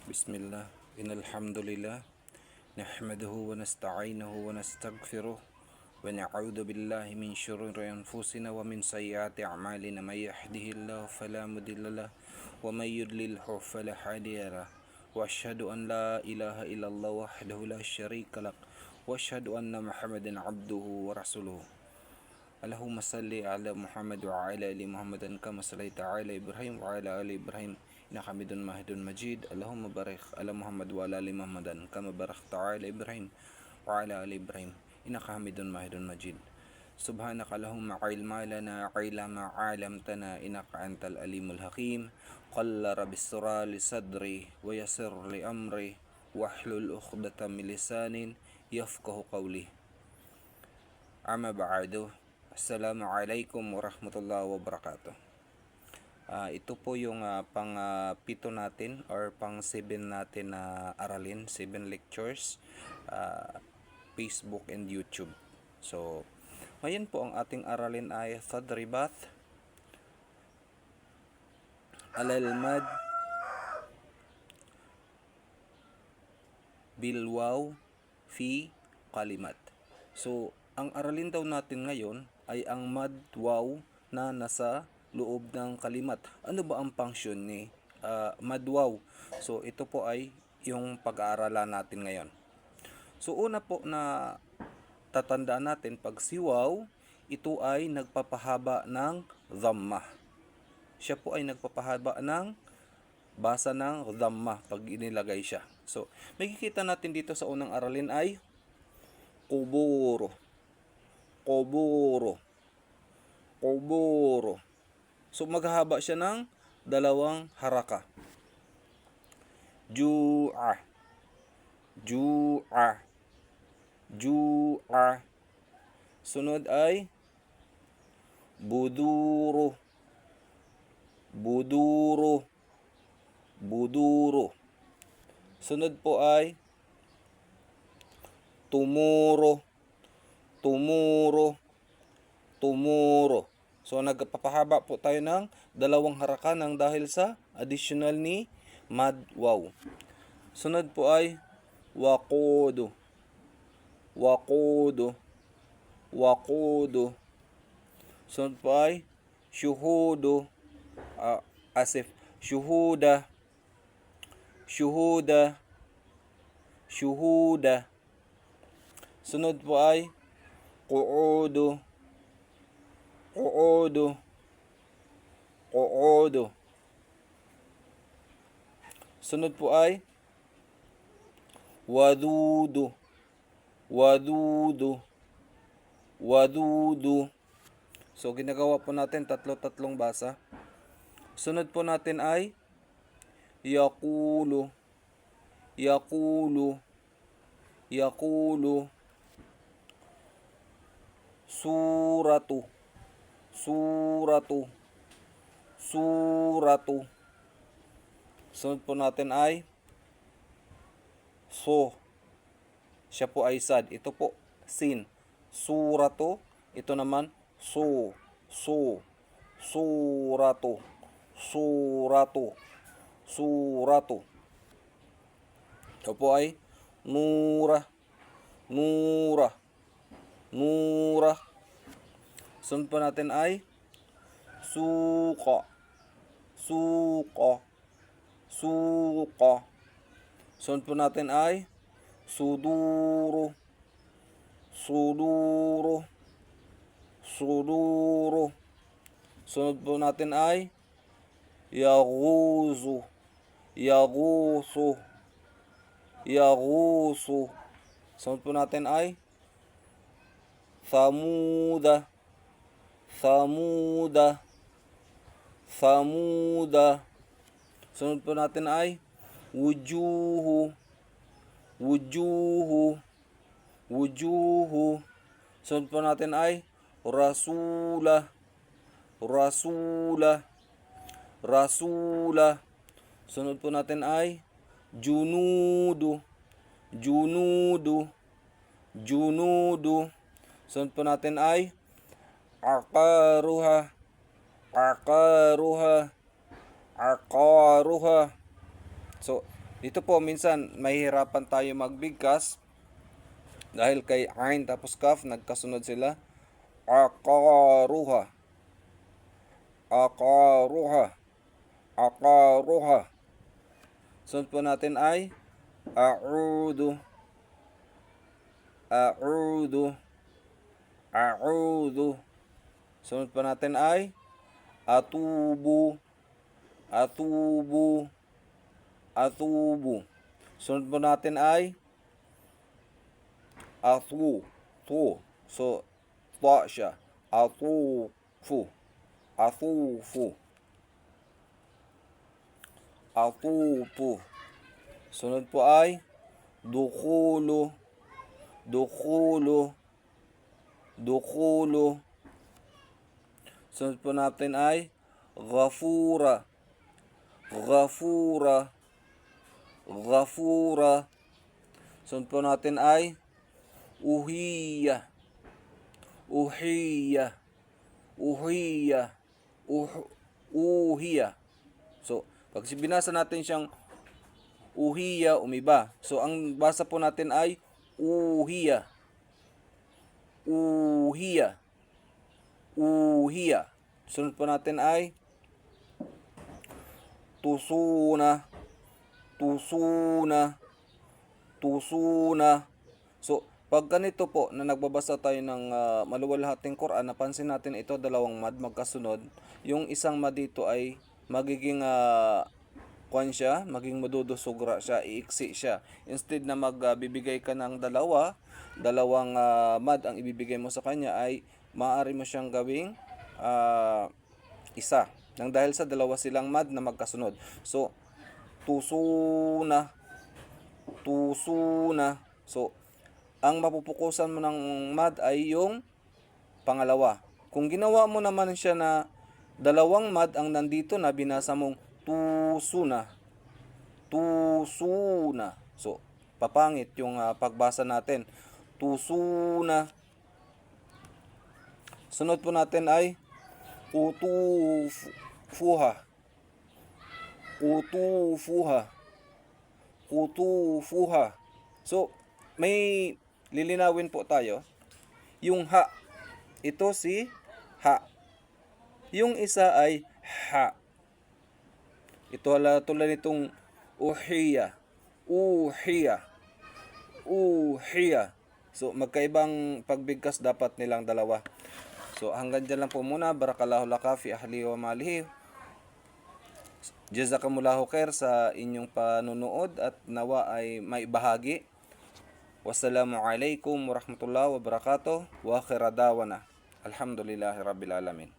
Bismillah, innalhamdulillah, nahmaduhu wa nasta'inuhu wa nastaghfiruh wa na'udzu billahi min shururi anfusina wa min sayyiati a'malina may yahdihillahu fala mudilla lahu wa may yudlilhu fala hadiya lahu wa asyhadu an la ilaha illallah wahdahu la syarika lahu wa asyhadu anna Muhammadan abduhu wa rasuluhu. Allahumma salli ala Muhammad wa ala ali Muhammadan kama sallaita ala Ibrahim wa ala ali Ibrahim innaka Hamidun Majid. Allahumma barik ala Muhammad wa ala ali Muhammadan kama barakta ala Ibrahim wa ala ali Ibrahim innaka Hamidun Majid. Subhanaka Allahumma ilma lana illa ma 'allamtana innaka antal alimul hakim. Qalla rabbi ishrah li sadri wa yassir li amri wahlul 'uqdatam min lisanin yafqahu qawli. Amma ba'du. Assalamualaikum warahmatullahi wabarakatuh. Ito po yung pang-pito natin or pang-7 natin na aralin, 7 lectures, Facebook and YouTube. So, ngayon po ang ating aralin ay Tadribat Al-Mad Bilwaw fi Kalimat. So, ang aralin daw natin ngayon ay ang mad waw na nasa loob ng kalimat. Ano ba ang function ni mad waw? So ito po ay yung pag-aaralan natin ngayon. So una po na tatandaan natin, pag si waw, ito ay nagpapahaba ng dhamma. Siya po ay nagpapahaba ng basa ng dhamma pag inilagay siya. So makikita natin dito sa unang aralin ay kuburo. Kuburo. Kuburo. So maghahaba siya ng dalawang haraka. Ju'a. Ju'a. Ju'a. Sunod ay buduro. Buduro. Buduro. Sunod po ay tumuro. Tumuro. Tumuro. So nagpapahaba po tayo ng dalawang haraka ng dahil sa additional ni mad waw. Sunod po ay waqudu. Waqudu. Waqudu. Sunod po ay syuhudu. Syuhuda. Syuhuda. Syuhuda. Sunod po ay qu'udu. Qu'udu. Qu'udu. Sunod po ay wadudu. Wadudu. Wadudu. So ginagawa po natin tatlong basa. Sunod po natin ay yaqulu. Yaqulu. Yaqulu. Suratu. Suratu. Suratu. Sunod po natin ay so. Siya po ay sad. Ito po sin. Suratu. Ito naman so. So. Suratu. Suratu. Suratu. Ito po ay nura. Nura. Nura. Sunod po natin ay suqa. Suqa. Suqa. Sunod po natin ay suduru. Suduru. Suduru. Sunod po natin ay yaghuzu. Yaghusu. Yaghusu. Sunod po natin ay Samuda. Samuda. Samuda. Sunod po natin ay wujuhu. Wujuhu. Wujuhu. Sunod po natin ay rasula. Rasula. Rasula. Sunod po natin ay junudu. Junudu. Junudu. Sunod po natin ay aqaruha. Aqaruha. Aqaruha. So, Dito po minsan mahihirapan tayo magbigkas dahil kay ain tapos kaf nagkasunod sila. Aqaruha, aqaruha, aqaruha. Sunod po natin ay a'udu, a'udu, a'udu. Sunod po natin ay atubu, atubu, atubu. Sunod po natin ay atu, tu. So, ta siya. Atufu, atufu, atufu. Sunod po ay dukhulu, dukhulu, dukhulu. Sunod po natin ay ghafura, ghafura, ghafura. Sunod po natin ay uhiya, uhiya, uhiya, uhiya. So, pag binasa natin siyang uhiya, umiba. So, ang basa po natin ay uhiya, uhiya, uhiya. Sunod po natin ay tusuna, tusuna, tusuna. So, pag ganito po na nagbabasa tayo ng maluwalhating Quran, napansin natin ito dalawang mad magkasunod. Yung isang mad dito ay magiging kwan siya, maging madudusugra siya, iiksi siya. Instead na magbibigay ka ng dalawang mad ang ibibigay mo sa kanya ay maaari mo siyang gawing isa. Nang dahil sa dalawa silang mad na magkasunod. So, tusuna, tusuna. So, ang mapupukusan mo ng mad ay yung pangalawa. Kung ginawa mo naman siya na dalawang mad ang nandito na binasa mong tusuna, tusuna. So, papangit yung pagbasa natin. Tusuna. Sunod po natin ay utufuha, utufuha, utufuha. So, may lilinawin po tayo. Yung ha, ito si ha. Yung isa ay ha. Ito tulad nitong uhiya, uhiya, uhiya. So, magkaibang pagbigkas dapat nilang dalawa. So, hanggang dyan lang po muna. Barakallahu laka fi ahli wa malihi. Jazakumullahu khair sa inyong panunood at nawa ay maibahagi. Wassalamualaikum warahmatullahi wabarakatuh. Wa akhir da'wana. Alhamdulillahi rabbil alamin.